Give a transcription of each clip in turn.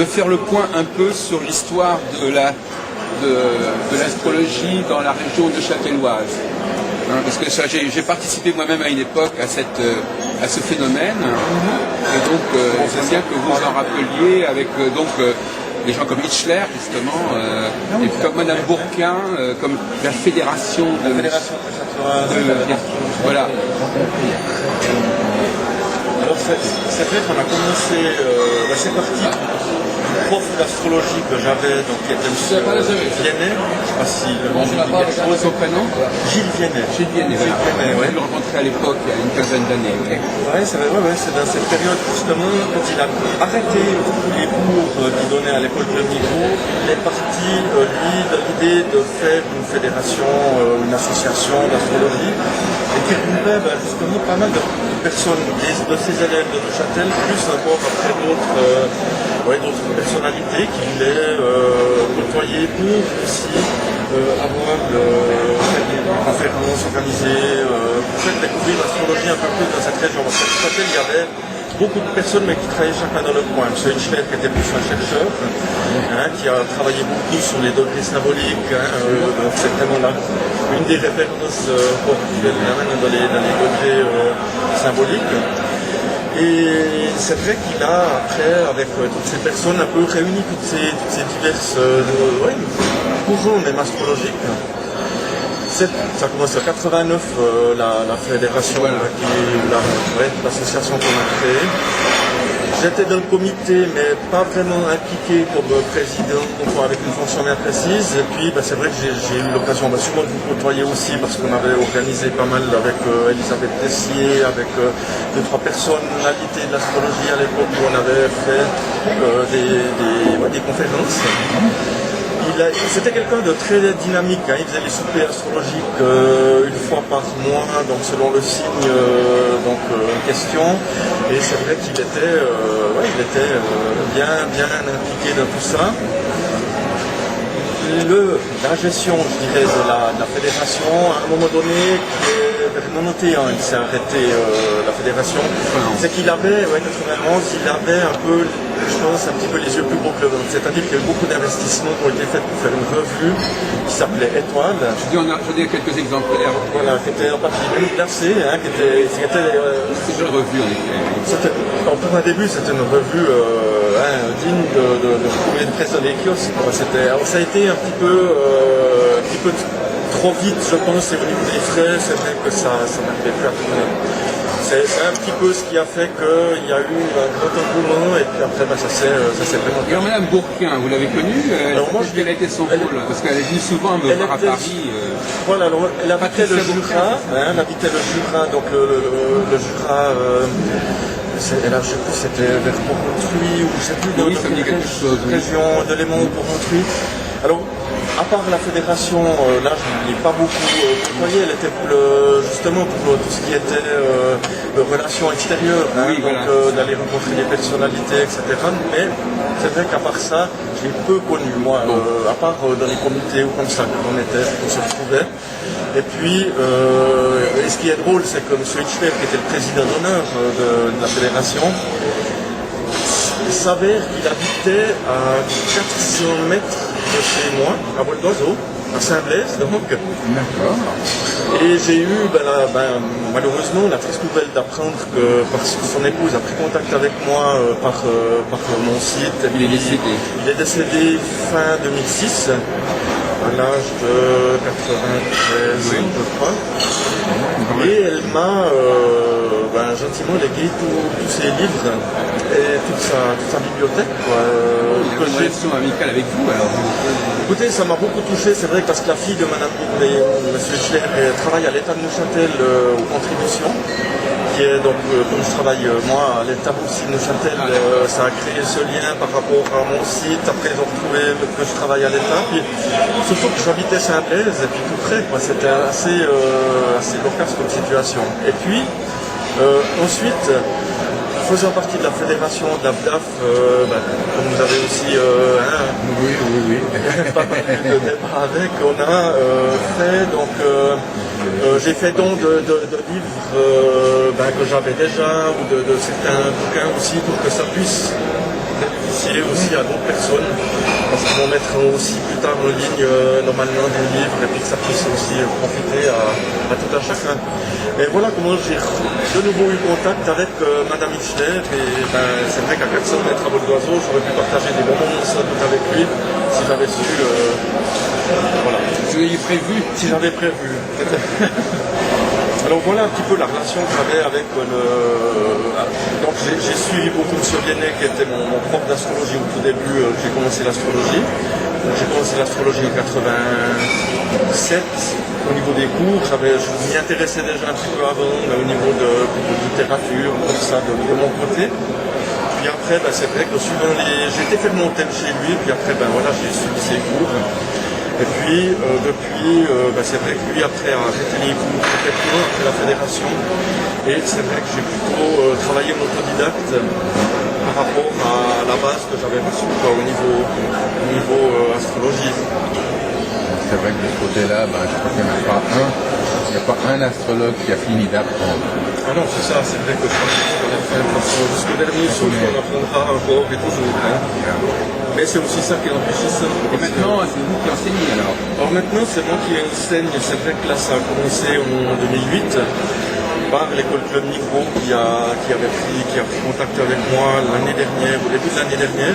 de faire le point un peu sur l'histoire de l'astrologie dans la région de Châtelloise. Parce que j'ai participé moi-même à une époque à ce phénomène, et donc c'est bien que vous en rappeliez avec des gens comme Hitler justement, et puis comme Madame Bourquin, comme la fédération de voilà. Alors c'est vrai qu'on a commencé, c'est parti du prof d'astrologie que j'avais, donc qui était M. Viennet, je ne sais pas si le nom dit quelque chose. Son prénom Gilles Viennet. Gilles Viennet, voilà. Je l'ai rencontré à l'époque, il y a une quinzaine d'années. Ouais, c'est dans cette période justement, quand il a arrêté tous les cours qu'il donnait à l'école de Miro, il est parti, lui, de l'idée de faire une fédération, une association d'astrologie, et qui regroupait justement pas mal de personnes, de ses élèves de Neuchâtel, plus encore après d'autres personnalités qui voulaient côtoyer pour aussi avoir des conférences organisées, pour faire découvrir l'astrologie un peu plus dans cette région. Parce qu'à Neuchâtel, il y avait beaucoup de personnes mais qui travaillaient chacun dans leur coin. M. Hitler qui était plus un chercheur, qui a travaillé beaucoup sur les degrés symboliques, donc c'est vraiment là une des références actuelles dans les degrés symboliques. Et c'est vrai qu'il a, après, avec toutes ces personnes, un peu réuni toutes ces diverses courants même astrologiques. Ça commence en 89, la fédération, l'association qu'on a créée. J'étais dans le comité, mais pas vraiment impliqué comme président, avec une fonction bien précise. Et puis, c'est vrai que j'ai eu l'occasion souvent de vous côtoyer aussi, parce qu'on avait organisé pas mal avec Elisabeth Tessier, avec 2-3 personnalités de l'astrologie à l'époque, où on avait fait des conférences. C'était quelqu'un de très dynamique, il faisait les soupers astrologiques une fois par mois, donc selon le signe en question, et c'est vrai qu'il était, bien impliqué dans tout ça. La gestion, je dirais, de la fédération, à un moment donné, vers 91, il s'est arrêté la fédération. C'est qu'il avait, 91, il avait un peu, je pense, un petit peu les yeux plus gros que le ventre. C'est-à-dire qu'il y a eu beaucoup d'investissements qui ont été faits pour faire une revue qui s'appelait Étoile. Je dis quelques exemplaires. Voilà, qui était en partie même glacée, c'était une revue en effet. Pour un début, c'était une revue digne de trouver une presse dans les kiosques. Alors, ça a été un petit peu trop vite, je pense, au niveau des frais, c'est vrai que ça n'arrivait plus à tourner. C'est un petit peu ce qui a fait qu'il y a eu un grand engouement, et puis après, ça s'est vraiment... Alors, Madame Bourquin, vous l'avez connue, quel a été son rôle? Parce qu'elle est venue souvent me voir à Paris. Voilà, alors, elle habitait le Jura, donc le Jura... je ne sais plus, c'était vers Porrentruy, ou je ne sais plus, dans la région de Léman ou Porrentruy. Alors, à part la fédération, là je ne l'ai pas beaucoup côtoyée, elle était justement pour tout ce qui était relations extérieures, d'aller rencontrer des personnalités, etc. Mais c'est vrai qu'à part ça, je l'ai peu connue, moi, à part dans les comités ou comme ça qu'on se retrouvait. Et puis, ce qui est drôle, c'est que M. Hitler, qui était le président d'honneur de la fédération, il s'avère qu'il habitait à 400 mètres de chez moi, à Vol d'Oiseau, à Saint-Blaise, donc. D'accord. Et j'ai eu, malheureusement, la triste nouvelle d'apprendre que son épouse a pris contact avec moi par mon site. Il est décédé. Il est décédé fin 2006, à l'âge de 93, je crois. Et elle m'a gentiment légué tous ses livres et toute sa bibliothèque. Une relation amicale avec vous, alors? Écoutez, ça m'a beaucoup touché, c'est vrai, parce que la fille de Madame Bourdet, M. Hitler, travaille à l'État de Neuchâtel aux contributions, qui est donc, comme je travaille moi à l'État aussi de Neuchâtel, ça a créé ce lien par rapport à mon site. Après, ils ont retrouvé que je travaille à l'État, puis surtout que j'habitais Saint-Blaise, et puis tout près, c'était assez loquace comme situation. Et puis, ensuite, faisant partie de la fédération de l'ABDAF, comme vous avez aussi pas mal de débats avec, on a fait, donc j'ai fait don de livres que j'avais déjà, ou de certains bouquins aussi, pour que ça puisse bénéficier aussi à d'autres personnes, parce qu'ils vont mettre aussi plus tard en ligne normalement des livres, et puis que ça puisse aussi profiter à tout un chacun. Et voilà comment j'ai de nouveau eu contact avec Madame Hitchler, et c'est vrai qu'à 400 mètres à vol d'oiseau, j'aurais pu partager des moments sans doute avec lui, si j'avais su... voilà. Vous aviez prévu. Si j'avais prévu. Alors voilà un petit peu la relation que j'avais avec donc j'ai suivi beaucoup M. Viennet, qui était mon prof d'astrologie au tout début, j'ai commencé l'astrologie. Donc j'ai commencé l'astrologie en 87. Au niveau des cours, je m'y intéressais déjà un petit peu avant, mais au niveau de littérature, comme ça, de mon côté. Puis après, c'est vrai que suivant j'ai été faire mon thème chez lui, puis après, voilà, j'ai suivi ses cours. Et puis, depuis, c'est vrai que lui, après, a arrêté les cours complètement après la fédération. Et c'est vrai que j'ai plutôt travaillé en autodidacte par rapport à la base que j'avais reçue au niveau astrologie. C'est vrai que de ce côté-là, je crois qu'il n'y en a pas un. Il n'y a pas un astrologue qui a fini d'apprendre. Ah non, c'est ça, c'est vrai que je crois qu'on a fait jusqu'au dernier souffle, on apprendra encore et toujours. Hein. Mais c'est aussi ça qui est enrichissant. Et maintenant, c'est vous qui enseignez alors? Alors maintenant, c'est moi qui enseigne. C'est vrai que là, ça a commencé en 2008 par l'école Club Micro qui a pris contact avec moi l'année dernière, au début de l'année dernière.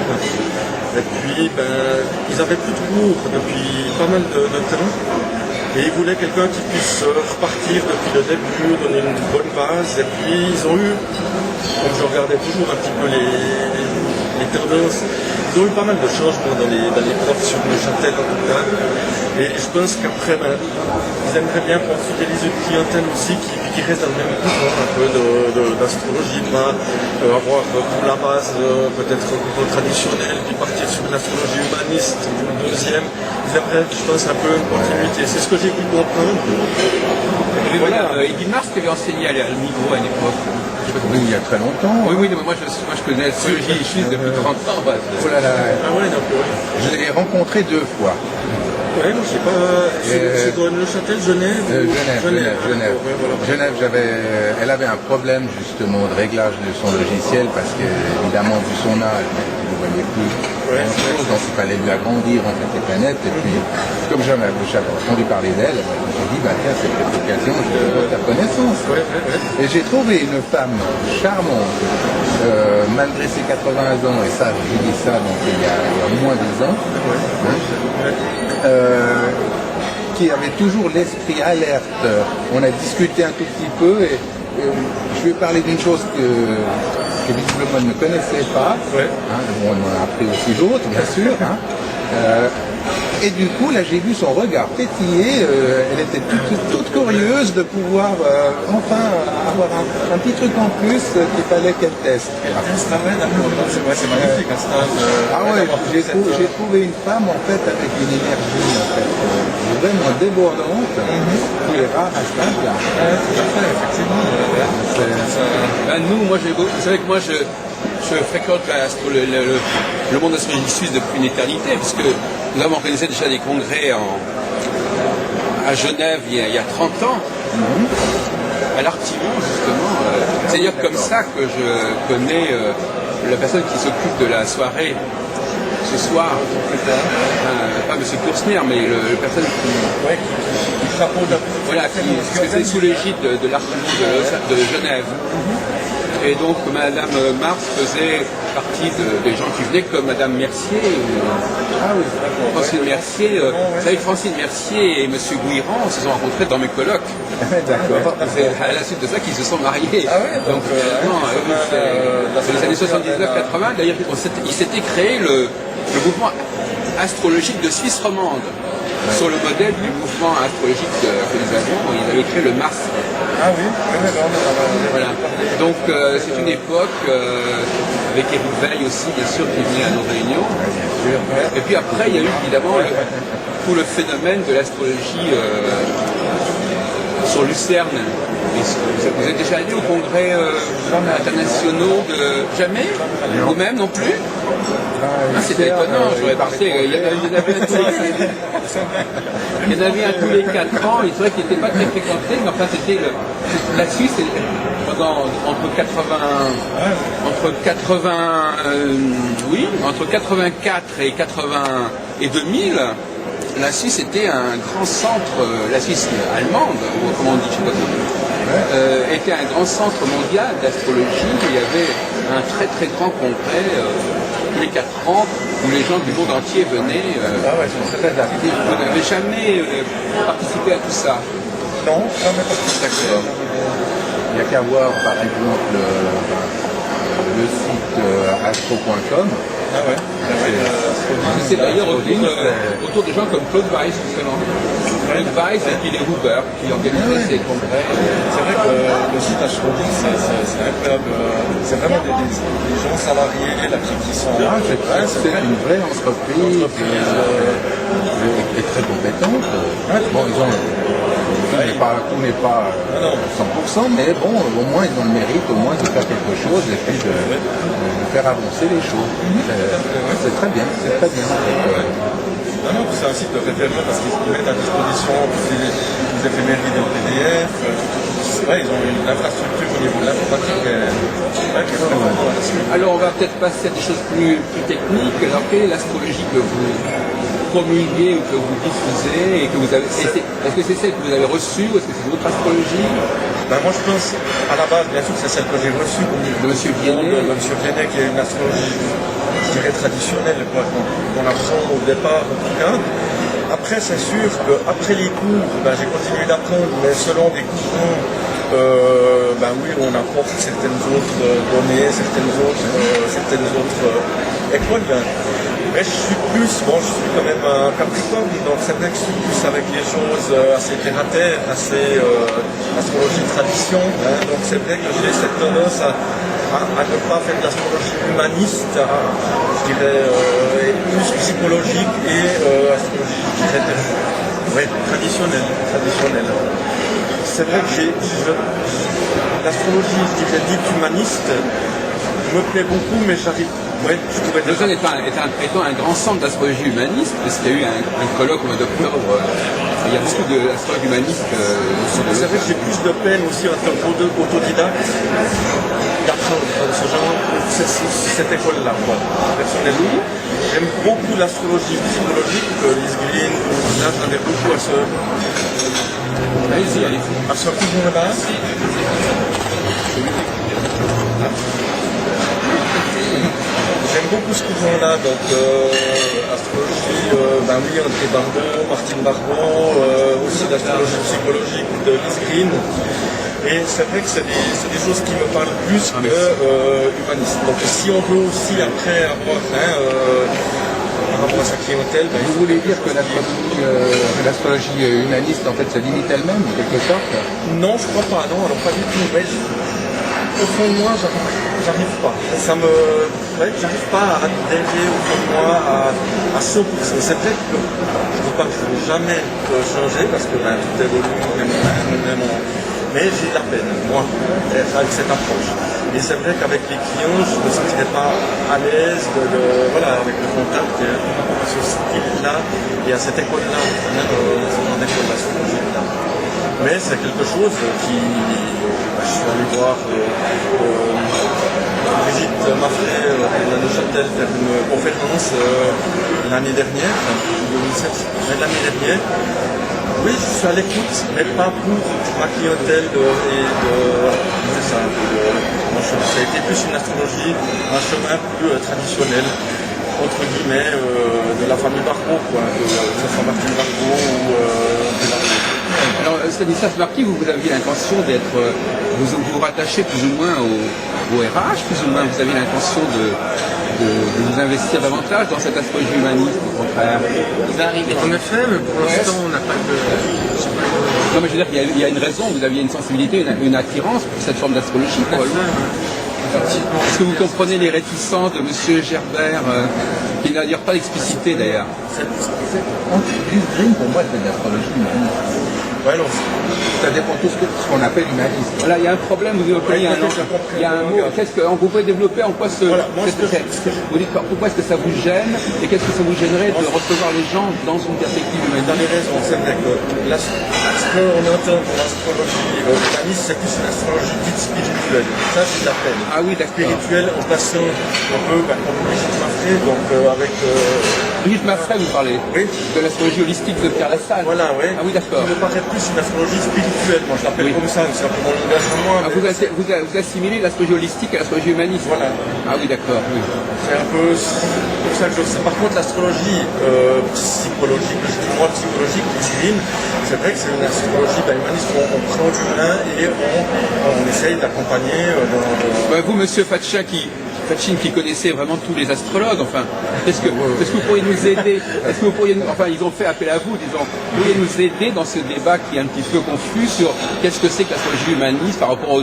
Et puis, ils n'avaient plus de cours depuis pas mal de temps. Et ils voulaient quelqu'un qui puisse repartir depuis le début, donner une bonne base. Et puis, ils ont eu, comme je regardais toujours un petit peu les tendances, ils ont eu pas mal de changements dans les profs sur Neuchâtel en tout cas. Et je pense qu'après, ils aimeraient bien fidéliser une clientèle aussi qui reste dans le même courant un peu d'astrologie, avoir pour la base peut-être traditionnelle, puis partir sur une astrologie humaniste pour le deuxième. Ils aimeraient, je pense, un peu une continuité. C'est ce que j'ai pu comprendre. Voilà, Eddy Mars qui avait enseigné à Migros à l'époque. Oui, il y a très longtemps. Oui, mais moi je connais l'astrologie suisse depuis 30 ans. Oh là là. Ah ouais, donc Je l'ai rencontré 2 fois. ouais, moi je sais pas, c'est dans Neuchâtel, Genève. Genève. Voilà. Genève, elle avait un problème justement de réglage de son logiciel parce que évidemment vu son âge, elle ne voyait plus grand-chose, donc il fallait lui agrandir en fait les planètes. Et puis comme j'avais entendu parler d'elle, je me suis dit tiens, c'est cette occasion, je vais faire connaissance. Et j'ai trouvé une femme charmante, malgré ses 80 ans, et ça, j'ai dit ça donc il y a moins de 10 ans. Qui avait toujours l'esprit alerte. On a discuté un tout petit peu et je lui ai parlé d'une chose que visiblement elle ne connaissait pas. On en a appris aussi d'autres, bien sûr. Et du coup, là, j'ai vu son regard pétiller. Elle était toute curieuse de pouvoir enfin avoir un petit truc en plus qu'il fallait qu'elle teste. C'est magnifique un stage. J'ai trouvé une femme en fait avec une énergie en fait, vraiment débordante qui est rare à ce stade-là. Nous, vous savez que moi je fréquente le monde astrologique suisse depuis une éternité, puisque nous avons organisé déjà des congrès à Genève il y a 30 ans, à l'Artimon justement. C'est d'ailleurs comme ça que je connais la personne qui s'occupe de la soirée ce soir. Pas M. Coursner, mais la personne qui chapeaute. Voilà, parce que c'est sous l'égide de l'Artimon de Genève. Et donc Madame Mars faisait partie des gens qui venaient comme Madame Mercier, Francine Mercier. Vous savez, Francine Mercier et M. Gouiran se sont rencontrés dans mes colloques. D'accord. C'est à la suite de ça qu'ils se sont mariés. Donc finalement, c'est les années 79-80. D'ailleurs, il s'était créé le mouvement astrologique de Suisse romande. Sur le modèle du mouvement astrologique que nous avions, ils avaient créé le Mars. Ah oui, voilà. Donc c'est une époque avec Éric Veil aussi, bien sûr, qui venait à nos réunions. Et puis après, il y a eu évidemment tout le phénomène de l'astrologie sur Lucerne. Vous êtes déjà allé au congrès internationaux de... Jamais? Vous-même non plus? C'était étonnant, j'aurais pensé. Il y en avait un tous les 4 ans, il serait qu'il n'était pas très fréquenté, mais enfin c'était la Suisse, entre 84 et 80 et 2000, la Suisse était un grand centre, la Suisse allemande, ou comment on dit, je sais pas comment, était un grand centre mondial d'astrologie. Il y avait un très très grand congrès tous les 4 ans où les gens du monde entier venaient. C'est très actif. Vous n'avez jamais participé à tout ça? Non, jamais participé. Il n'y a qu'à voir par exemple le site astro.com. Ah ouais. C'est d'ailleurs autour de gens comme Claude Weiss, justement. Claude Weiss et puis les Huber qui organisaient ces congrès. C'est vrai que le site Astrologie, c'est incroyable. C'est vraiment des gens salariés là, qui sont. C'est une vraie entreprise et très compétente. Bon, ils ont. Tout n'est pas 100%, mais bon, au moins ils ont le mérite au moins de faire quelque chose et puis de faire avancer les choses. C'est très bien, c'est très bien. Non, c'est un site de référence parce qu'ils mettent à disposition tous les éphémérides en PDF. Ils ont une infrastructure au niveau de l'informatique qui est vraiment là-dessus. Alors on va peut-être passer à des choses plus techniques. Alors quelle est l'astrologie que vous promulguez ou que vous diffusez et que vous avez. Est-ce que c'est celle que vous avez reçue ou est-ce que c'est une autre astrologie? Moi je pense à la base, bien sûr, c'est celle que j'ai reçue de M. Viennet. De M. Viennet, qui est une astrologie, je dirais, traditionnelle, qu'on apprend au départ en tout cas. Après, c'est sûr qu'après les cours, j'ai continué d'apprendre, mais selon des courants, oui, on apporte certaines autres données, certaines autres écoles. Mais je suis quand même un Capricorne, donc c'est vrai que je suis plus avec les choses assez terre à terre, assez astrologie tradition. Donc c'est vrai que j'ai cette tendance à ne pas faire de l'astrologie humaniste, je dirais, plus psychologique et astrologie, je dirais, traditionnelle. C'est vrai que l'astrologie, je dirais, dite humaniste, me plaît beaucoup, mais j'arrive. Lausanne étant un grand centre d'astrologie humaniste, parce qu'il y a eu un colloque au mois d'octobre, il y a beaucoup d'astrologues humanistes. C'est vrai que j'ai plus de peine aussi en tant qu'autodidacte d'apprendre ce genre, cette école-là. Personnellement, j'aime beaucoup l'astrologie psychologique, Lise Green, là j'avais beaucoup à ce. Allez-y. À ce courant-là. J'aime beaucoup ce courant-là, donc astrologie, André Barbeau, Martine Barbeau, aussi l'astrologie psychologique de Lise Green. Et c'est vrai que c'est des choses qui me parlent plus que humanistes. Donc si on veut aussi après avoir par rapport à sa clientèle... Vous voulez dire que l'astrologie humaniste en fait se limite elle-même en quelque sorte? Non, je crois pas, non, alors pas du tout. Au fond de moi, j'arrive pas. J'arrive pas à adhérer au fond de moi à 100%. C'est vrai que je ne veux pas que je ne vais jamais changer parce que tout évolue, mais j'ai de la peine, moi, avec cette approche. Et c'est vrai qu'avec les clients, je ne me sentirais pas à l'aise avec le contact à ce style-là et à cette école-là, cette école d'astrologie-là. Mais c'est quelque chose qui... je suis allé voir Brigitte Maffray à Neuchâtel faire une conférence l'année dernière, 2007, l'année dernière. Oui, je suis à l'écoute, mais pas pour ma clientèle c'est ça, mon chemin. Ça a été plus une astrologie, un chemin plus traditionnel, entre guillemets, de la famille Barbeau, que ce soit Martine Barbeau ou de la... Alors, Stanislas Marquis, vous aviez l'intention d'être, vous rattachez plus ou moins au RH, plus ou moins vous avez l'intention de vous investir davantage dans cette astrologie humaniste, au contraire. En effet, mais pour l'instant, on n'a pas de... Non, mais je veux dire qu'il y a une raison, vous aviez une sensibilité, une attirance pour cette forme d'astrologie, probablement. Est-ce que vous comprenez les réticences de M. Gerbert, qui n'a d'ailleurs pas d'explicité d'ailleurs? Lise Green, pour moi, c'est de l'astrologie humaniste. Ouais, non. Ça dépend de tout ce qu'on appelle humanisme. Voilà, il y a un problème, vous évoquez, il y a un mot. Vous pouvez développer en quoi Voilà, moi, vous dites pourquoi est-ce que ça vous gêne et qu'est-ce que ça vous gênerait de recevoir les gens dans une perspective Vous humaniste? avez raison, c'est vrai que ce qu'on entend pour l'astrologie humaniste, c'est plus une astrologie dite spirituelle. Ça, c'est la peine. Ah oui, d'accord. Spirituelle en passant un peu, comme Brigitte Maffray, donc avec... Brigitte Maffray, vous parlez Oui. de l'astrologie holistique de Pierre Lassalle. Voilà, oui. Ah oui, d'accord. Il me paraît plus une astrologie spirituelle. Moi, je l'appelle comme ça, c'est un peu mon langage à moi. Ah, vous assimilez l'astrologie holistique à l'astrologie humaniste. Voilà. Ah oui, d'accord. Oui. C'est un peu comme ça que je sais. Par contre, l'astrologie psychologique, je dis moi psychologique, divine, c'est vrai que c'est une astrologie humaniste où on prend du humain et on essaye d'accompagner Vous, monsieur Fatchin, qui connaissait vraiment tous les astrologues, enfin, est-ce que vous pourriez nous aider? Est-ce que vous pourriez ils ont fait appel à vous, disons, vous pourriez nous aider dans ce débat qui est un petit peu confus sur qu'est-ce que c'est que l'astrologie humaniste par rapport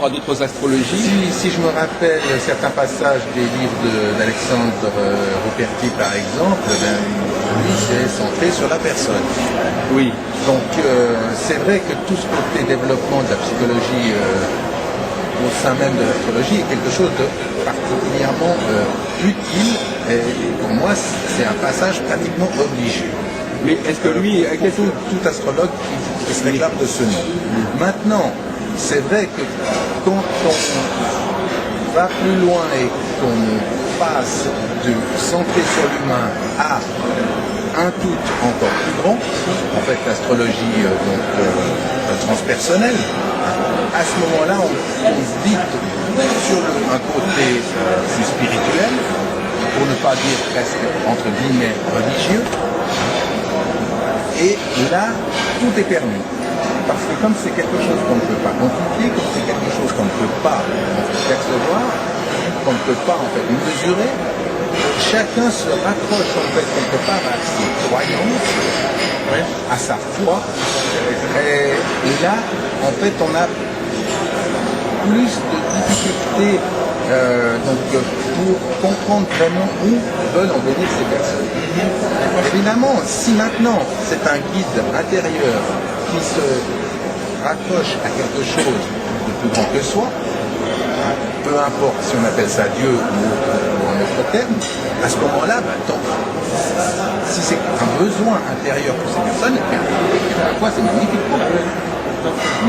à d'autres astrologies? Si je me rappelle certains passages des livres d'Alexandre Ruperti, par exemple, lui, c'est centré sur la personne. Oui. Donc, c'est vrai que tout ce côté développement de la psychologie au sein même de l'astrologie est quelque chose de particulièrement utile et pour moi c'est un passage pratiquement obligé. Mais est-ce que lui, tout astrologue qui se réclame de ce nom. Maintenant, c'est vrai que quand on va plus loin et qu'on passe de centrer sur l'humain à un tout encore plus grand, en fait l'astrologie transpersonnelle, à ce moment-là on se dit sur un côté plus spirituel, pour ne pas dire presque entre guillemets religieux, et là tout est permis. Parce que comme c'est quelque chose qu'on ne peut pas quantifier, comme c'est quelque chose qu'on ne peut pas percevoir, qu'on ne peut pas en fait mesurer, chacun se raccroche en fait quelque part à ses croyances, à sa foi, et là en fait on a plus de difficultés pour comprendre vraiment où veulent en venir ces personnes. Évidemment, si maintenant c'est un guide intérieur qui se raccroche à quelque chose de plus grand que soi, peu importe si on appelle ça Dieu ou un autre terme, à ce moment-là, si c'est un besoin intérieur pour ces personnes, la foi c'est magnifique pour eux.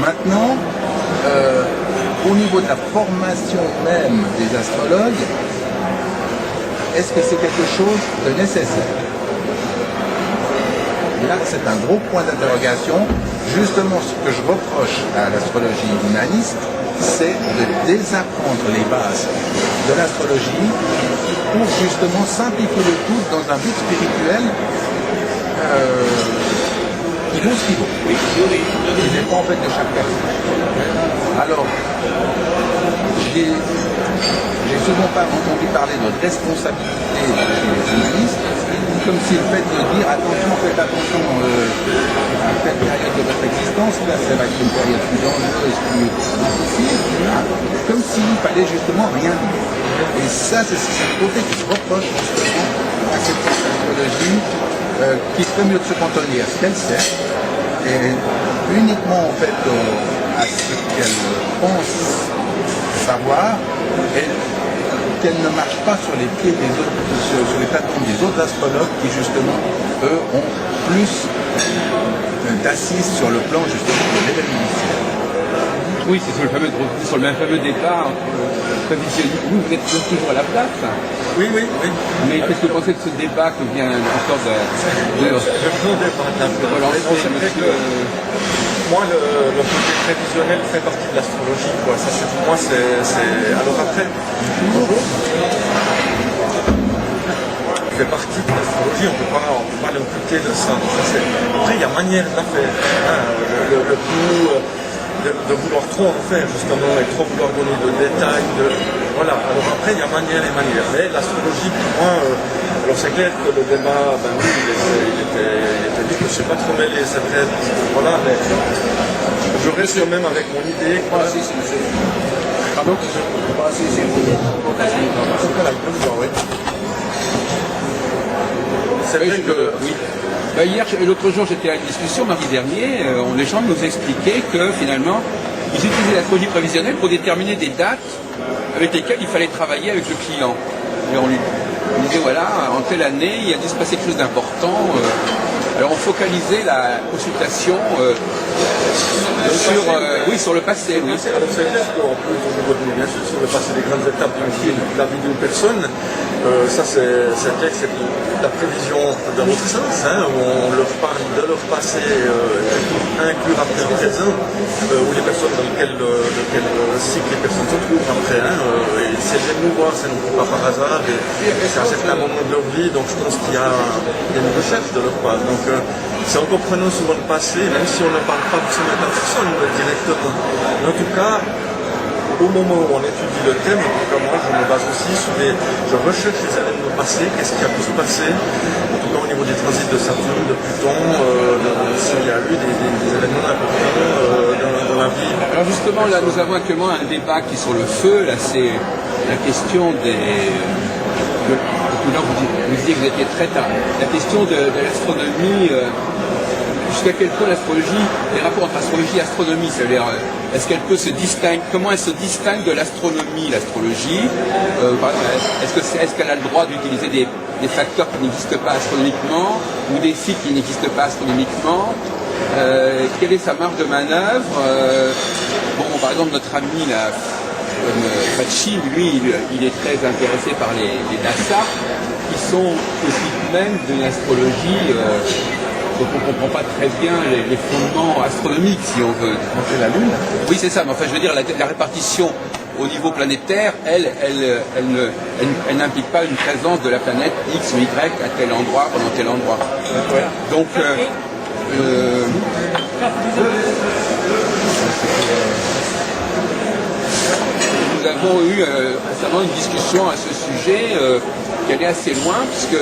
Maintenant, au niveau de la formation même des astrologues, est-ce que c'est quelque chose de nécessaire? Là, c'est un gros point d'interrogation. Justement, ce que je reproche à l'astrologie humaniste, c'est de désapprendre les bases de l'astrologie pour justement simplifier le tout dans un but spirituel qui vaut ce qu'il vaut. Il dépend en fait de chaque personne. Alors, j'ai souvent pas entendu parler de responsabilité chez les humanistes, comme si le fait de dire attention, faites attention à telle période de votre existence, là ça va être une période plus dangereuse, plus difficile, comme s'il fallait justement rien dire. Et ça, c'est ce côté qui se reproche justement à cette astrologie qui ferait mieux de se cantonner à ce qu'elle sert, et uniquement en fait à ce qu'elle pense savoir, et qu'elle ne marche pas sur les pieds des autres, sur les plateformes des autres astrologues qui justement, eux, ont plus d'assises sur le plan justement de l'événementiel. Oui, c'est sur le même fameux départ entre prévisionniste. Vous êtes toujours à la place. Oui. Mais qu'est-ce que vous pensez de ce débat que vient encore de relancer monsieur Moi, le côté prévisionnel fait partie de l'astrologie, quoi. Ça, c'est pour moi, c'est... Alors après, fait partie de l'astrologie, on peut pas l'imputer de ça. Après, il y a manière de la faire. Le coup de vouloir trop en faire, justement, et trop vouloir donner de détails. Voilà. Alors après, il y a manière et manière. Mais l'astrologie, pour moi, alors c'est clair que le débat, il était dit que je ne sais pas trop mêler, c'est vrai. Voilà, mais je reste quand même avec mon idée. Quoi. Pardon? C'est vrai que... Oui. L'autre jour, j'étais à une discussion, mardi dernier, les gens nous expliquaient que finalement, ils utilisaient l'astrologie prévisionnelle pour déterminer des dates avec lesquelles il fallait travailler avec le client. Et on lui disait, voilà, en telle année, il a dû se passer quelque chose d'important. Alors on focalisait la consultation sur le passé. Oui. Alors c'est clair qu'on peut vous retenir bien sûr sur le passé des grandes étapes de la vie d'une personne. Ça c'est clair que c'est la prévision dans l'autre sens, où on leur parle de leur passé inclure après le présent, où les personnes dans lequel cycle les personnes se trouvent après. Et c'est de nous voir, ça ne nous pas par hasard, et c'est à certains moments de leur vie, donc je pense qu'il y a une recherche de leur part. Donc c'est en comprenant souvent le passé, même si on ne parle pas forcément de la personne directement. Mais en tout cas, au moment où on étudie le thème, en tout cas moi je me base aussi sur je recherche les événements passés, qu'est-ce qui a pu se passer, en tout cas au niveau des transits de Saturne, de Pluton, s'il y a eu des événements importants dans la vie. Alors justement là nous avons actuellement un débat qui est sur le feu, là c'est la question vous disiez que vous étiez très tard, la question de l'astronomie, jusqu'à quel point l'astrologie, les rapports entre astrologie et astronomie, c'est-à-dire est-ce qu'elle peut se distinguer, comment elle se distingue de l'astronomie, l'astrologie, est-ce qu'elle a le droit d'utiliser des facteurs qui n'existent pas astronomiquement ou des cycles qui n'existent pas astronomiquement, quelle est sa marge de manœuvre, par exemple notre ami là, comme Fachin, lui, il est très intéressé par les NASA, qui sont au type même de l'astrologie, donc on ne comprend pas très bien les fondements astronomiques, si on veut. C'est la Lune. Oui, c'est ça, mais enfin, je veux dire, la répartition au niveau planétaire, elle n'implique pas une présence de la planète X ou Y à tel endroit, pendant tel endroit. Donc, nous avons eu récemment une discussion à ce sujet qui allait assez loin, puisque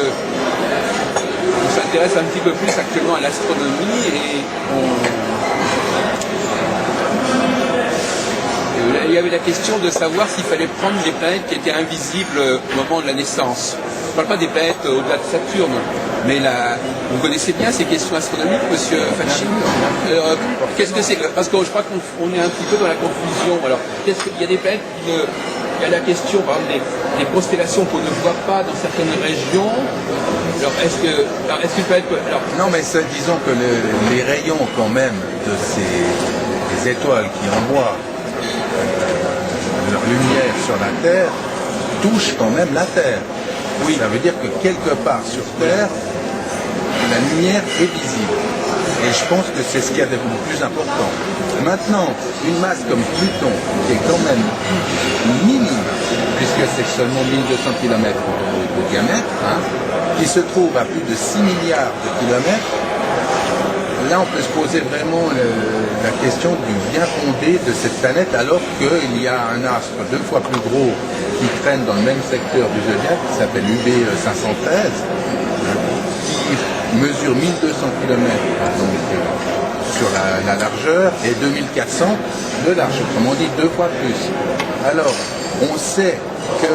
on s'intéresse un petit peu plus actuellement à l'astronomie et il y avait la question de savoir s'il fallait prendre des planètes qui étaient invisibles au moment de la naissance. Je ne parle pas des planètes au-delà de Saturne, mais vous connaissez bien ces questions astronomiques, monsieur Fachin. Qu'est-ce que c'est? Parce que je crois qu'on est un petit peu dans la confusion. Alors, il y a des planètes qui il y a la question, par exemple, des constellations qu'on ne voit pas dans certaines régions. Alors, est-ce qu'il peut être... Non, mais disons que les rayons, quand même, de des étoiles qui envoient leur lumière sur la Terre touchent quand même la Terre. Oui. Ça veut dire que quelque part sur Terre, la lumière est visible. Et je pense que c'est ce qu'il y a de plus important. Maintenant, une masse comme Pluton, qui est quand même minime, puisque c'est seulement 1200 km de diamètre, qui se trouve à plus de 6 milliards de kilomètres, là on peut se poser vraiment la question du bien fondé de cette planète, alors qu'il y a un astre 2 fois plus gros qui traîne dans le même secteur du zodiaque, qui s'appelle UB 513, qui mesure 1200 km sur la largeur et 2400 de large, autrement dit 2 fois plus. Alors, on sait que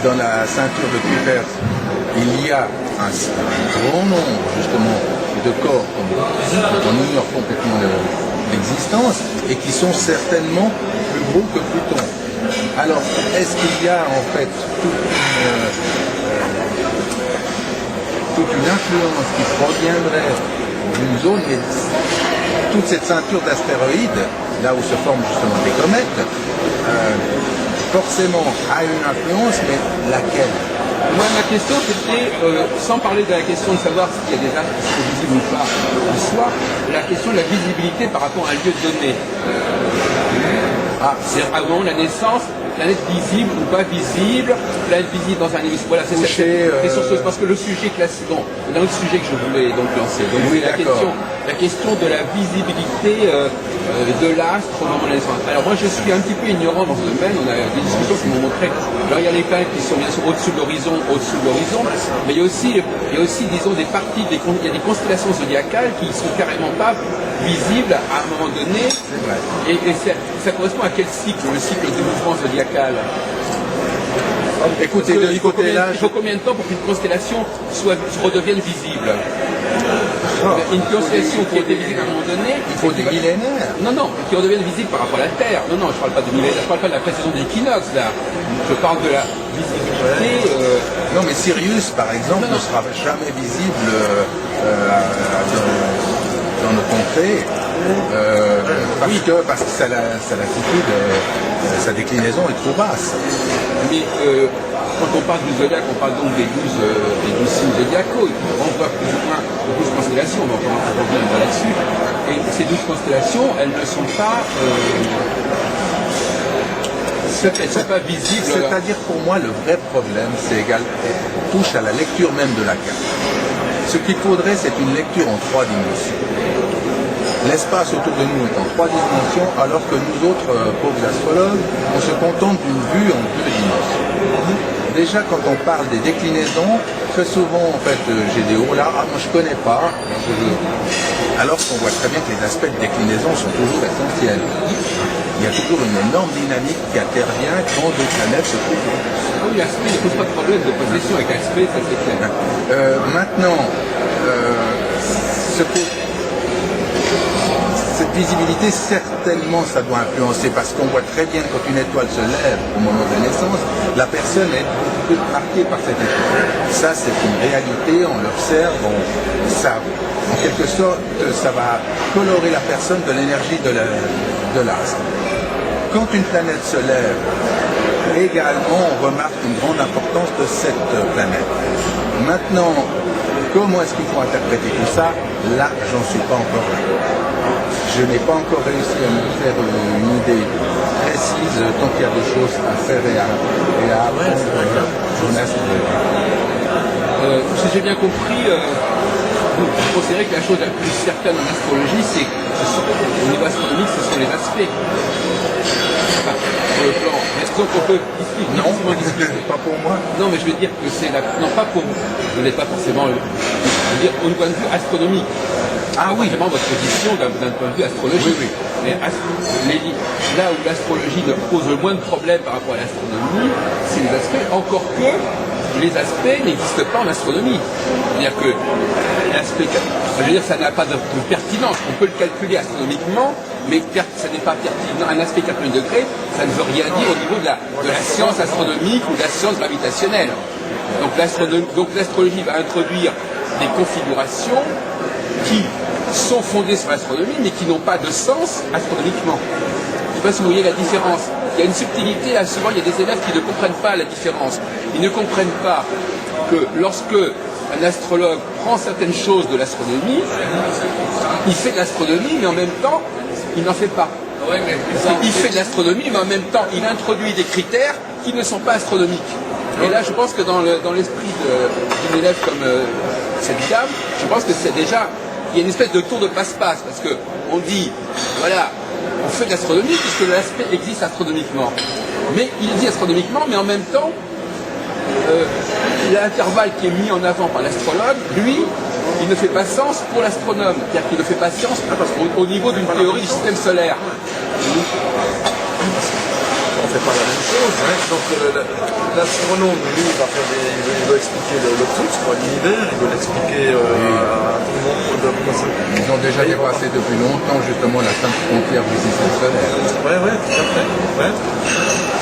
dans la ceinture de Kuiper, il y a un grand nombre justement de corps dont on ignore complètement l'existence et qui sont certainement plus gros que Pluton. Alors, est-ce qu'il y a en fait toute une influence qui proviendrait d'une zone, mais toute cette ceinture d'astéroïdes, là où se forment justement des comètes, forcément a une influence, mais laquelle? Moi, ma question, c'était, sans parler de la question de savoir s'il y a des astres qui sont visibles ou pas en soi, la question de la visibilité par rapport à un lieu donné. C'est-à-dire avant la naissance, planète visible ou pas visible, planète visible dans un hémisphère. Voilà, c'est ça. Parce que le sujet classique, bon, il y a un autre sujet que je voulais donc lancer. Donc oui, la question de la visibilité de l'astre au moment de la naissance. Alors moi, je suis un petit peu ignorant dans ce domaine. On a des discussions qui m'ont montré. Alors il y a les planètes qui sont bien sûr au-dessus de l'horizon, mais il y a aussi, disons, des parties, il y a des constellations zodiacales qui sont carrément pas visibles à un moment donné. Et ça correspond à quel cycle, le cycle du mouvement zodiacal? Écoutez, il faut combien de temps pour qu'une constellation redevienne visible? Une constellation qui était visible à un moment donné. Il faut des millénaires. Non, non, qui redevient visible par rapport à la Terre. Non, non, je parle pas de millénaires, je parle pas de la précision des équinoxes là. Je parle de la visibilité. Non, mais Sirius, par exemple, ne sera jamais visible dans nos contrées. Parce que sa latitude, sa déclinaison est trop basse. Mais quand on parle du zodiaque, on parle donc des 12 signes zodiacaux. On voit plus ou moins 12 constellations, on va revenir là-dessus. Et ces 12 constellations, elles ne sont pas, visibles. C'est-à-dire, pour moi, le vrai problème, touche à la lecture même de la carte. Ce qu'il faudrait, c'est une lecture en 3 dimensions. L'espace autour de nous est en 3 dimensions, alors que nous autres, pauvres astrologues, on se contente d'une vue en 2 dimensions. Déjà, quand on parle des déclinaisons, très souvent, en fait, j'ai des hauts là, moi je connais pas, alors qu'on voit très bien que les aspects de déclinaison sont toujours essentiels. Il y a toujours une énorme dynamique qui intervient quand deux planètes se trouvent. Oui, l'aspect ne pose pas de problème de possession avec l'aspect, ça c'est clair. Maintenant, cette visibilité, certainement, ça doit influencer, parce qu'on voit très bien quand une étoile se lève au moment de la naissance, la personne est beaucoup plus marquée par cette étoile. Ça, c'est une réalité, on l'observe, en quelque sorte, ça va colorer la personne de l'énergie de l'astre. Quand une planète se lève, également, on remarque une grande importance de cette planète. Maintenant, comment est-ce qu'il faut interpréter tout ça? Là, j'en suis pas encore là. Je n'ai pas encore réussi à me faire une idée précise tant qu'il y a des choses à faire et à apprendre. Si j'ai bien compris, vous considérez que la chose la plus certaine en astrologie, c'est au niveau astronomique, ce sont les aspects. Sur le plan. Donc on peut discuter. Pas pour moi. Non, mais je veux dire que c'est non, pas pour vous. Vous n'êtes pas forcément. Je veux dire, au point de vue astronomique. Ah oui. Vraiment votre position d'un point de vue astrologique. Oui. Mais là où l'astrologie ne pose le moins de problèmes par rapport à l'astronomie, c'est les aspects, encore que les aspects n'existent pas en astronomie. C'est-à-dire que l'aspect, je veux dire, ça n'a pas de pertinence. On peut le calculer astronomiquement, mais ça n'est pas pertinent. Un aspect 90 degrés, ça ne veut rien dire au niveau de la science astronomique ou de la science gravitationnelle. Donc l'astrologie va introduire des configurations qui sont fondées sur l'astronomie, mais qui n'ont pas de sens astronomiquement. Je ne sais pas si vous voyez la différence. Il y a une subtilité, là, souvent il y a des élèves qui ne comprennent pas la différence. Ils ne comprennent pas que lorsque un astrologue prend certaines choses de l'astronomie, il fait de l'astronomie, mais en même temps, il n'en fait pas. Il fait de l'astronomie, mais en même temps, il introduit des critères qui ne sont pas astronomiques. Et là, je pense que dans l'esprit d'une élève comme cette dame, je pense que c'est déjà, il y a une espèce de tour de passe-passe, parce que on dit, voilà, on fait de l'astronomie puisque l'aspect existe astronomiquement. Mais il dit astronomiquement, mais en même temps, l'intervalle qui est mis en avant par l'astrologue, lui, il ne fait pas sens pour l'astronome. C'est-à-dire qu'il ne fait pas sens au niveau d'une théorie du système solaire. On ne fait pas la même chose. Donc l'astronome, lui, il va expliquer le truc, l'univers, il veut l'expliquer à tout le monde. Ils ont déjà dépassé depuis longtemps justement la simple frontière du système solaire. Oui, tout à fait. Ouais.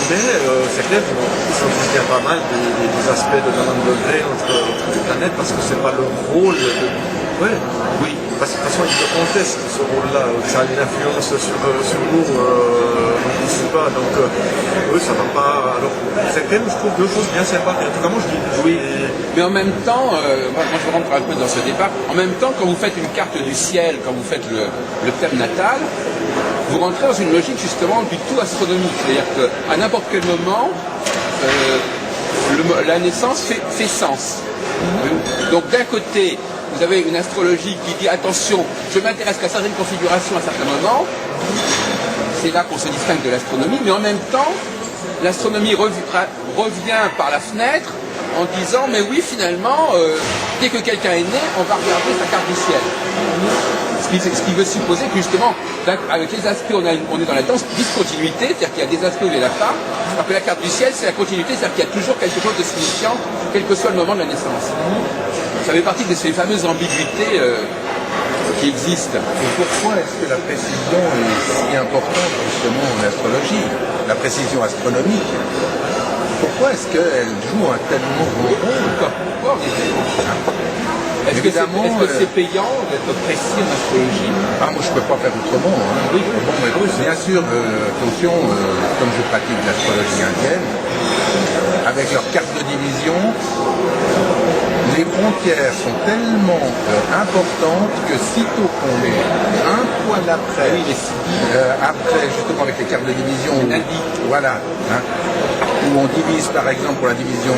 Mais c'est clair qu'ils s'en pas mal des aspects de 90 degrés entre les planètes parce que c'est pas le rôle de... Oui. Parce que de toute façon, ils le contestent ce rôle-là, que ça a une influence sur nous, donc ils ne savent pas. Donc eux, ça va pas. Alors, c'est quand même, je trouve, deux choses bien séparées. En tout cas, moi, je dis oui. Mais en même temps, moi je rentre un peu dans ce débat, en même temps, quand vous faites une carte du ciel, quand vous faites le thème natal, vous rentrez dans une logique justement du tout astronomique. C'est-à-dire qu'à n'importe quel moment, la naissance fait sens. Donc d'un côté, vous avez une astrologie qui dit attention, je m'intéresse qu'à certaines configurations à certains moments, c'est là qu'on se distingue de l'astronomie, mais en même temps, l'astronomie revient par la fenêtre en disant mais oui finalement, dès que quelqu'un est né, on va regarder sa carte du ciel. Ce qui veut supposer que justement, avec les aspects, on est dans la discontinuité, c'est-à-dire qu'il y a des aspects où il n'y en a pas, alors que la carte du ciel, c'est la continuité, c'est-à-dire qu'il y a toujours quelque chose de signifiant, quel que soit le moment de la naissance. Ça fait partie de ces fameuses ambiguïtés qui existent. Et pourquoi est-ce que la précision est si importante justement en astrologie, la précision astronomique? Pourquoi est-ce qu'elle joue un tellement grand rôle? Pourquoi Est-ce que c'est payant d'être précis en astrologie? Ah, moi je peux pas faire autrement. Hein. Oui. Bon, mais bien sûr, attention, comme je pratique l'astrologie indienne, avec leur carte de division, les frontières sont tellement importantes que sitôt qu'on est un poil après, après justement avec les cartes de division, voilà, hein, où on divise par exemple pour la division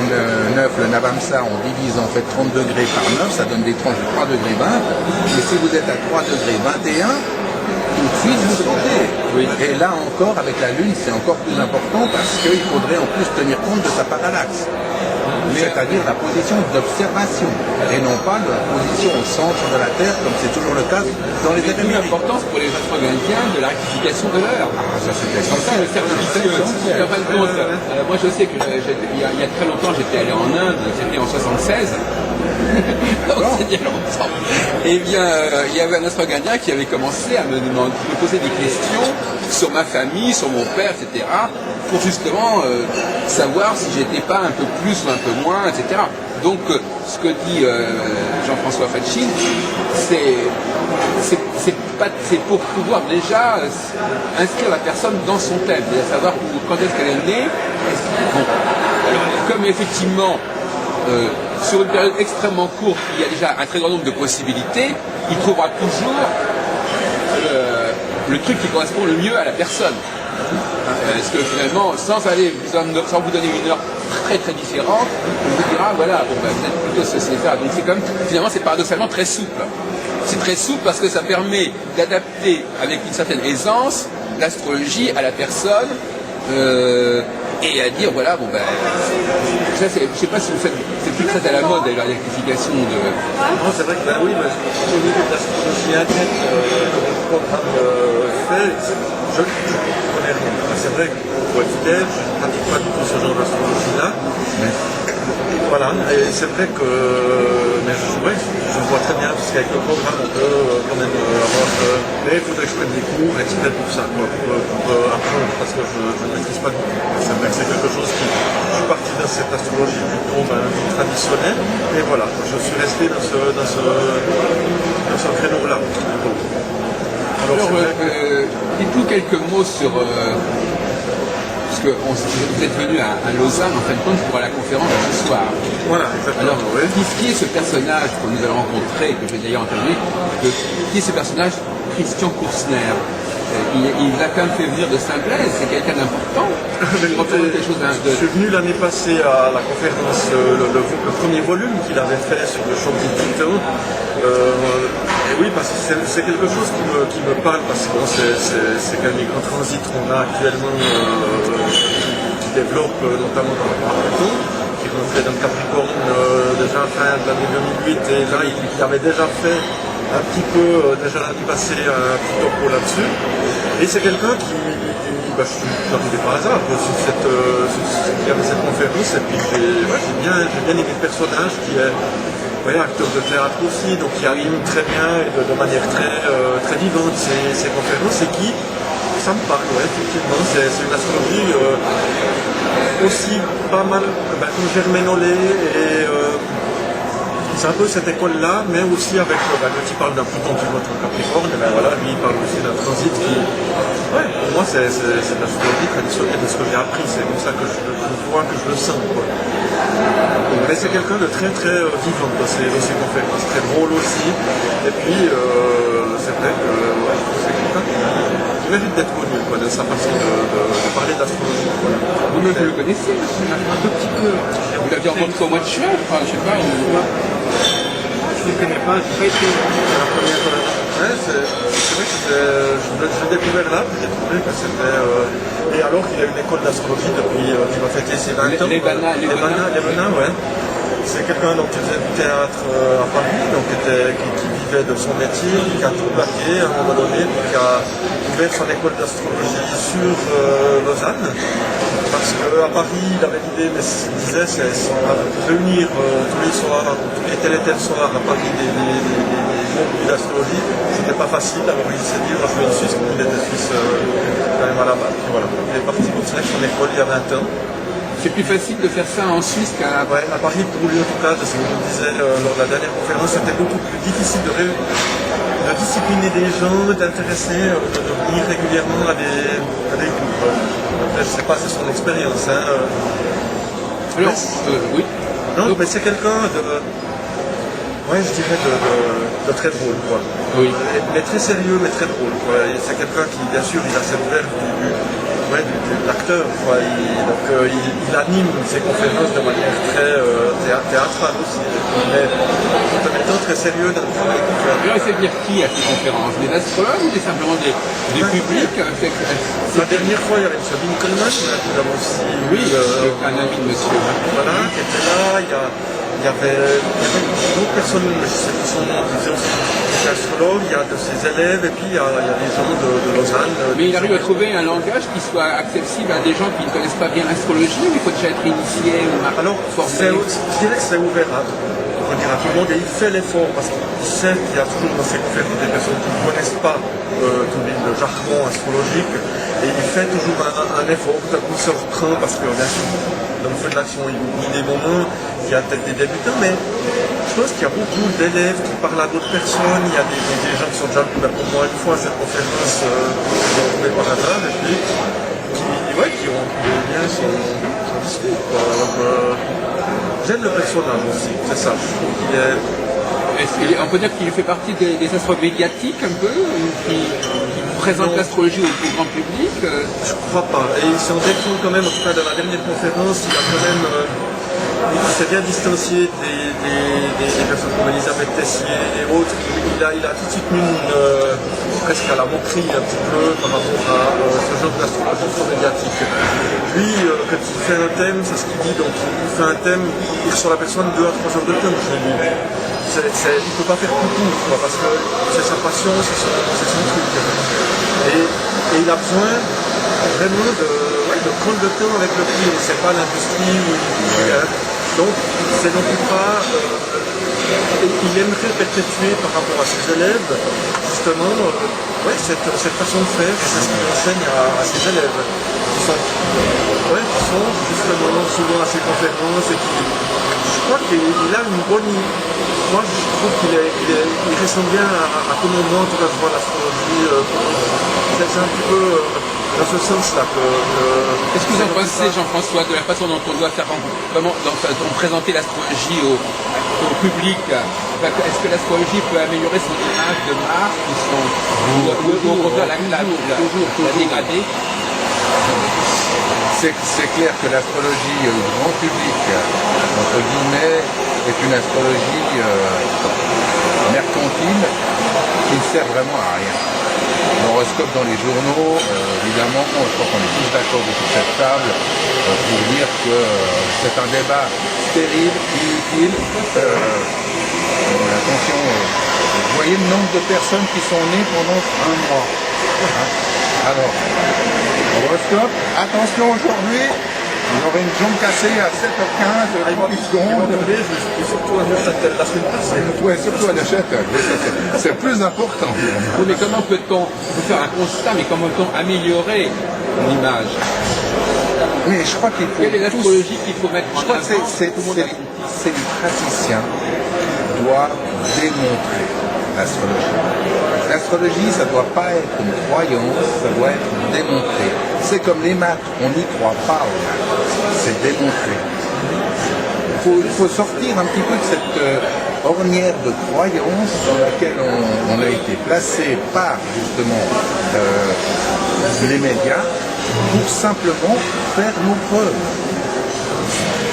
9, le Navamsa, on divise en fait 30 degrés par 9, ça donne des tranches de 3 degrés 20, et si vous êtes à 3 degrés 21, tout de suite vous sautez. Oui. Et là encore, avec la Lune, c'est encore plus important parce qu'il faudrait en plus tenir compte de sa parallaxe. C'est-à-dire la position d'observation et non pas la position au centre de la Terre comme c'est toujours le cas dans les États-Unis. L'importance pour les astronomes indiens de la rectification de l'heure. Ah, ça c'est essentiel. Moi je sais que il y a très longtemps j'étais allé en Inde, c'était en 76. C'est il y a longtemps. Eh bien, il y avait un astrologue indien qui avait commencé à me poser des questions sur ma famille, sur mon père, etc. pour justement savoir si j'étais pas un peu plus ou un peu moins, etc. Donc, ce que dit Jean-François Fatchine, c'est pour pouvoir déjà inscrire la personne dans son thème, c'est-à-dire savoir quand est-ce qu'elle est née. Bon. Alors, comme effectivement, sur une période extrêmement courte, il y a déjà un très grand nombre de possibilités, il trouvera toujours le truc qui correspond le mieux à la personne. Parce que finalement, sans vous donner une heure très très différente, on vous dira, voilà, bon, bah, peut-être plutôt ceci et ça. Donc c'est comme, finalement, c'est paradoxalement très souple. C'est très souple parce que ça permet d'adapter avec une certaine aisance l'astrologie à la personne et à dire, voilà, bon, ben, ça, je ne sais pas si vous faites, c'est plus très à la mode, la rectification de... Non, c'est vrai que, ben oui, au niveau de l'astrologie indienne, le programme fait, je connais rien. C'est vrai que pour être clair, je ne pratique pas du tout ce genre d'astrologie-là. Voilà, et c'est vrai que mais je vois très bien, parce qu'avec le programme, on peut quand même avoir... mais il faudrait que je prenne des cours exprès pour ça, quoi, pour apprendre, parce que je ne maîtrise pas du tout. C'est vrai que c'est quelque chose qui... Je suis parti dans cette astrologie plutôt traditionnelle, et voilà, je suis resté dans ce créneau-là. Alors, dites-nous quelques mots sur... parce que vous êtes venu à Lausanne en fin de compte pour la conférence de ce soir. Voilà, exactement. Alors, qui est ce personnage que nous allons rencontrer, que j'ai d'ailleurs entendu, qui est ce personnage Christian Koursner? Il a quand même fait venir de Saint-Blaise, c'est quelqu'un d'important. Je suis venu l'année passée à la conférence, le premier volume qu'il avait fait sur le champ du Titan. Et oui, parce que c'est quelque chose qui me parle, parce que bon, c'est quand même les grands transits qu'on a actuellement qui développent notamment dans le Capricorne, qui ont fait dans le Capricorne déjà fin de l'année 2008, et là il avait déjà fait un petit peu, déjà l'année passée, un petit topo là-dessus. Et c'est quelqu'un qui je suis arrivé par hasard il y avait cette conférence, et puis j'ai bien aimé le personnage qui est acteur de théâtre aussi, donc qui anime très bien et de manière très vivante ces conférences, et qui, ça me parle, effectivement, c'est une astrologie aussi pas mal comme Germain Ollet, et c'est un peu cette école-là, mais aussi avec quand il parle d'un Pluton qui vote en Capricorne, et voilà, lui il parle aussi d'un transit qui, pour moi c'est de l'astrologie traditionnelle, de ce que j'ai appris, c'est comme ça que je vois, que je le sens, quoi. Mais c'est quelqu'un de très très vivant dans ses conférences, très drôle aussi, et puis c'est vrai que c'est quelqu'un qui mérite d'être connu, de sa façon de parler d'astrologie. Voilà. Vous-même vous le connaissez, un tout petit peu. Vous l'avez rencontré au mois de juin, enfin, je sais pas. Je ne le connais pas, je n'ai pas été à la première ouais, c'est vrai que je l'ai découvert là, j'ai trouvé que c'était... et alors qu'il a une école d'astrologie depuis qu'il va fêter ses 20 ans. Les Benin, ouais. C'est quelqu'un qui faisait du théâtre à Paris, donc qui vivait de son métier, qui a tout plaqué à un moment donné, qui a ouvert son école d'astrologie sur Lausanne. Parce qu'à Paris, il avait l'idée, mais il disait, c'est réunir tous les soirs, tous les tel soirs à Paris des beaucoup d'astrologie, c'était pas facile, alors il s'est dit, moi je vais en Suisse, comme il était suisse quand même à la base. Puis voilà, il est parti pour son école il y a 20 ans. C'est plus facile de faire ça en Suisse qu'à... Ouais, à Paris, pour lui en tout cas, de ce qu'on nous disait lors de la dernière conférence, c'était beaucoup plus difficile de discipliner des gens, d'intéresser, de venir régulièrement à des cours. Après, je sais pas, c'est son expérience. Hein. Alors, oui. Non, mais c'est quelqu'un de... Ouais, je dirais de très drôle, quoi. Oui. Mais très sérieux, mais très drôle, quoi. C'est quelqu'un qui, bien sûr, il a cette verve de l'acteur, quoi. Il anime ses conférences de manière très théâtrale aussi. Mais tout en étant très sérieux dans le travail qu'il fait. Alors, il fait venir qui à ces conférences? Des astrologues ou simplement des publics? La dernière fois, il y avait M. Lincoln, nous avons aussi... Oui, un ami de monsieur. Voilà, qui était là. Il y avait d'autres personnes, je sais plus son nom, qui faisaient aussi des astrologues, il y a de ses élèves, et puis il y a des gens de Lausanne. Mais il arrive à trouver un langage qui soit accessible à des gens qui ne connaissent pas bien l'astrologie, ou il faut déjà être initié ou Alors, formé? je dirais que c'est ouvert à tout le monde, et il fait l'effort, parce qu'il sait qu'il y a toujours dans ses conférences des personnes qui ne connaissent pas tout le jargon astrologique, et il fait toujours un effort, peut-être qu'il se reprend, parce que bien sûr, dans le feu de l'action, il oublie des moments, il y a peut-être des débutants, mais je pense qu'il y a beaucoup d'élèves qui parlent à d'autres personnes, il y a des gens qui sont déjà venus pour moi une fois à cette conférence, qui ont trouvé par hasard, et puis qui ont trouvé bien son discours. Donc, j'aime le personnage aussi, c'est ça, je trouve qu'il est... On peut dire qu'il fait partie des astrologues médiatiques un peu, qui présentent l'astrologie au grand public. Je crois pas. Et il s'en défend quand même, en tout cas dans la dernière conférence, il a quand même... il s'est bien distancié des personnes comme Elisabeth Tessier et autres. Il a tout de suite mis presque à la moquerie un petit peu par rapport à ce genre d'astrologie trop médiatique. Lui, quand il fait un thème, c'est ce qu'il dit, donc il fait un thème, il reçoit la personne 2 à 3 heures de temps, je lui dis. Il ne peut pas faire plus court, quoi, parce que c'est sa passion, c'est son truc. Et il a besoin vraiment de prendre le temps avec le client. C'est pas l'industrie où donc c'est non plus pas... il aimerait perpétuer par rapport à ses élèves, justement, cette façon de faire, c'est ce qu'il enseigne à ses élèves. Qui sont justement souvent à ses conférences et qui... Je crois qu'il a une bonne... Moi, je trouve qu'il ressemble bien à comment moi, en tout cas, je vois l'astrologie. C'est un petit peu dans ce sens-là que... Qu'est-ce que vous en pensez, Jean-François, de la façon dont on doit faire présenter l'astrologie au public? Est-ce que l'astrologie peut améliorer son image de marque ou au contraire la dégrader? C'est clair que l'astrologie grand public, entre guillemets, est une astrologie mercantile qui ne sert vraiment à rien. L'horoscope dans les journaux, évidemment, je crois qu'on est tous d'accord sur cette table pour dire que c'est un débat stérile, inutile. Attention, vous voyez le nombre de personnes qui sont nées pendant un mois. Alors, horoscope, attention aujourd'hui, vous aurez une jambe cassée à 7h15, 30 secondes. Et surtout à Neuchâtel la semaine passée. Oui, surtout à Neuchâtel. C'est plus important. Oui, mais comment peut-on faire un constat, mais comment peut-on améliorer l'image? Oui, je crois qu'il faut... Quelle est l'astrologie qu'il faut mettre en avant? Je crois que c'est les praticiens qui doivent démontrer l'astrologie. L'astrologie, ça ne doit pas être une croyance, ça doit être démontré. C'est comme les maths, on n'y croit pas aux maths, c'est démontré. Il faut sortir un petit peu de cette ornière de croyance dans laquelle on a été placé par justement les médias pour simplement faire nos preuves.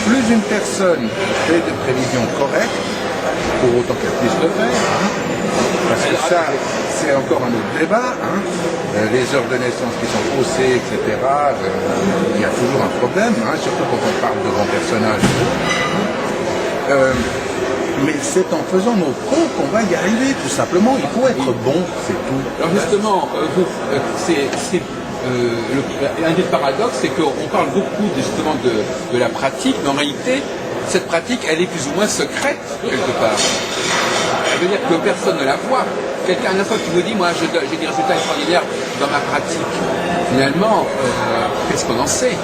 Plus une personne fait de prévisions correctes, pour autant qu'elle puisse le faire, parce que ça, c'est encore un autre débat, les heures de naissance qui sont faussées, etc., il y a toujours un problème, surtout quand on parle de grands personnages. Mais c'est en faisant nos preuves qu'on va y arriver, tout simplement. Il faut être bon, c'est tout. Alors justement, un des paradoxes, c'est qu'on parle beaucoup justement de la pratique, mais en réalité, cette pratique, elle est plus ou moins secrète, quelque part. ça veut dire que personne ne la voit. Quelqu'un, à la fois qui vous dit, moi j'ai des résultats extraordinaires dans ma pratique. Finalement, qu'est-ce qu'on en sait?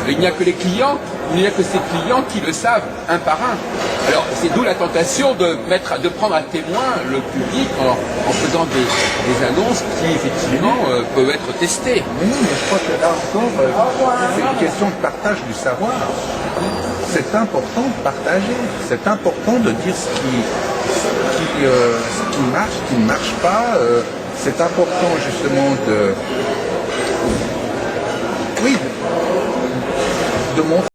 Il n'y a que les clients, il n'y a que ces clients qui le savent un par un. Alors c'est d'où la tentation de prendre à témoin le public en faisant des annonces qui effectivement peuvent être testées. Mais non, mais je crois que là encore, c'est une question de partage du savoir. C'est important de partager, c'est important de dire ce qui marche, ce qui ne marche pas. C'est important justement de montrer